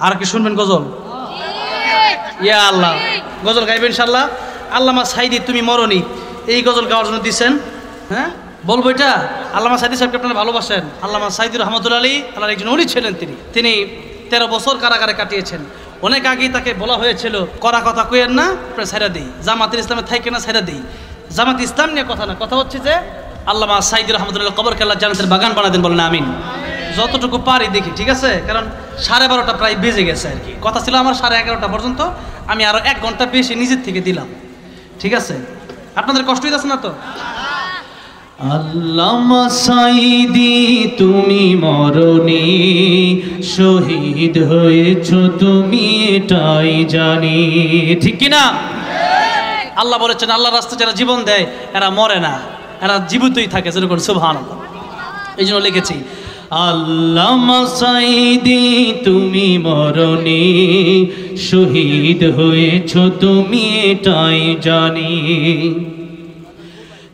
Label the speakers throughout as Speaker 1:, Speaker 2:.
Speaker 1: আর কি শুনবেন গজল? ইয়া আল্লাহ, গজল গাইবেন ইনশাআল্লাহ। আল্লামা সাইদি তুমি মরনি, এই গজল গাওয়ার জন্য দিচ্ছেন। হ্যাঁ বলবো এটা, আল্লামা সাইদি সাহেবকে আপনারা ভালোবাসেন। আল্লামা সাইদি রহমতুল্লাহ আলী আল্লাহর একজন উনি ছিলেন। তিনি 13 বছর কারাগারে কাটিয়েছেন। অনেক আগেই তাকে বলা হয়েছিল করা কথা কইয়েন না, আপনার ছাইরা দিই, জামাতের ইসলামে থাইকে না ছাইরা দিই। জামাত ইসলাম নিয়ে কথা না, কথা হচ্ছে যে আল্লামা সাইদি রহমতুল্লাহ কবরকে আল্লাহ জান্নাতের বাগান বানা দেন, বলেন আমিন। যতটুকু পারি দেখি, ঠিক আছে? কারণ 12:30 প্রায় বেজে গেছে আর কি। কথা ছিল আমার 11:30 পর্যন্ত, আমি আরো 1 ঘন্টা বেশি নিজের থেকে দিলাম, ঠিক আছে? আপনাদের কষ্ট হইতেছে না তো?
Speaker 2: আল্লামা সাইদি তুমি মরনি, শহীদ হয়েছো তুমি এটাই জানি,
Speaker 1: ঠিক কিনা? আল্লাহ বলেছেন আল্লাহর রাস্তায় যারা জীবন দেয় এরা মরে না, এরা জীবিতই থাকে। যেরকম সুবহানাল্লাহ, এই জন্য লিখেছি
Speaker 2: আল্লামা সাইদি তুমি মরনি, শহীদ হয়েছো তুমি এটাই জানি।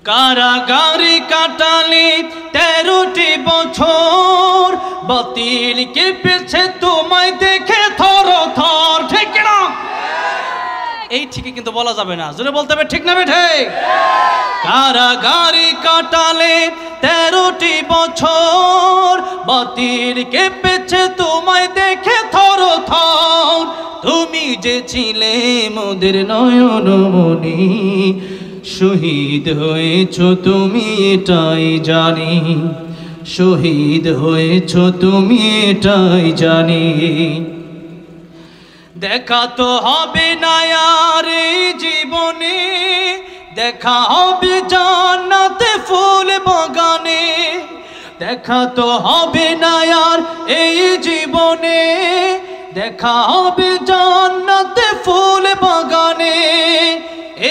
Speaker 2: কারাগারে কাটালে 13টি বছর, বাতিল কেঁপেছে তোমায় দেখে থর থর, ঠিক না?
Speaker 1: এই ঠিকই কিন্তু বলা যাবে না, জোরে বলতে হবে, ঠিক না বেঠে?
Speaker 2: কারাগারে কাটালে 13টি বছর, বাতিল কেঁপেছে তোমায় দেখে থর থর। তুমি যে ছিলে মোদের নয়নমণি, শহীদ হয়েছো তুমি এটাই জানি, শহীদ হয়েছো তুমি এটাই জানি। দেখা তো হবে না আর এই জীবনে, দেখা হবে জান্নাতে ফুল বাগানে। দেখা তো হবে না আর এই জীবনে, দেখা হবে জান্নাতে ফুল বাগানে।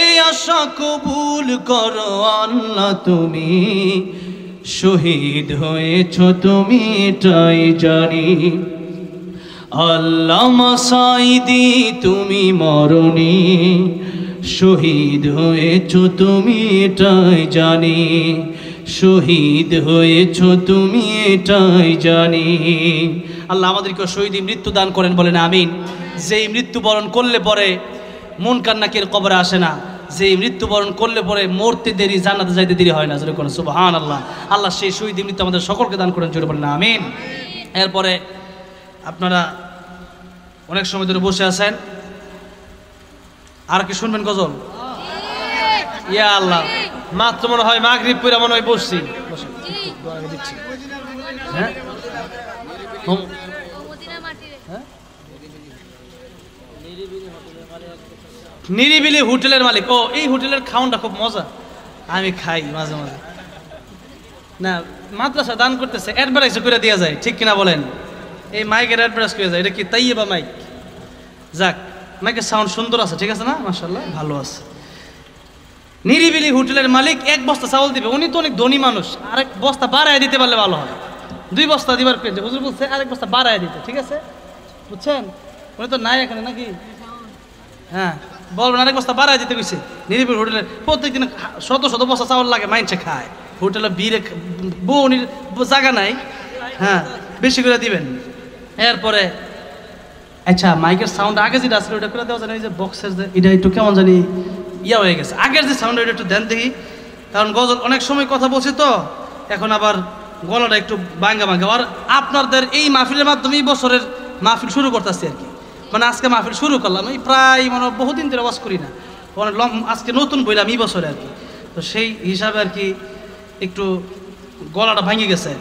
Speaker 2: এই আশা কবুল করো আল্লাহ তুমি, শহীদ হয়েছো তুমি এটাই জানি। আল্লামা সাইদি তুমি মরনি, শহীদ হয়েছো তুমি এটাই জানি, শহীদ হয়েছো তুমি এটাই জানি।
Speaker 1: আল্লাহ আমাদেরকে শহীদি মৃত্যু দান করেন, বলেন আমিন। যেই মৃত্যুবরণ করলে পরে মুনকার নাকির কবরে আসে না, যে মৃত্যুবরণ করলে পরে মরতে দেরি, জান্নাতে যাইতে দেরি হয় না, যেরকম সুবহানাল্লাহ। আল্লাহ সেই শহীদ মৃত্যু আমাদের সকলকে দান করেন, জোরে বলেন আমিন। এরপরে আপনারা অনেক সময় ধরে বসে আছেন, আর কি শুনবেন গজল? ইয়া আল্লাহ, মাত্র মনে হয় মাগরিব পড়া মনে হয় বসছি। হ্যাঁ নিরিবিলি হোটেলের মালিক, ও এই হোটেলের খাওয়ানটা খুব মজা, আমি খাই মাঝে মাঝে। না মাদ্রাসা দান করতেছে, অ্যাডভার্টাইজ করে দেওয়া যায়, ঠিক কিনা বলেন? এই মাইকের অ্যাডভার্টাইজ করে যায়, এটা কি তাইয়েবা মাইক? যাক, মাইকের সাউন্ড সুন্দর আছে, ঠিক আছে না? মাশাআল্লাহ, ভালো আছে। নিরিবিলি হোটেলের মালিক 1 বস্তা চাউল দিবে, উনি তো অনেক ধনী মানুষ, আরেক বস্তা বাড়ায় দিতে পারলে ভালো হয়। 2 বস্তা দিবার পেয়েছে, হুজুর বলছে আরেক বস্তা বাড়ায় দিতে, ঠিক আছে? বুঝছেন? উনি তো নাই এখানে নাকি? হ্যাঁ বলবেন আরেক বস্তা বাড়ায় দিতে গেছে। নিরিবিলি হোটেলে প্রত্যেকদিন শত শত বস্তা চাউল লাগে, মাইনছে খায়। হোটেলে বীরে বউনির জায়গা নাই, হ্যাঁ বেশি করে দিবেন। এরপরে আচ্ছা মাইকের সাউন্ড আগে যেটা আসলে ওটা করে দেওয়া যায় না, এই যে বক্সের যে এটা একটু কেমন জানি ইয়া হয়ে গেছে, আগের যে সাউন্ড ওটা একটু দেন দেখি। কারণ গজল অনেক সময় কথা বলছি তো, এখন আবার গলাটা একটু ভাঙ্গা ভাঙ্গা। আর আপনাদের এই মাহফিলের মাধ্যমে এই বছরের মাহফিল শুরু করতেছি আর কি, মানে আজকে মাহফিল শুরু করলাম। এই প্রায় মানে বহুদিন ধরে আওয়াজ করি না, আজকে নতুন বইলাম এই বছরে আর কি। তো সেই হিসাবে আর কি একটু গলাটা ভাঙে গেছে।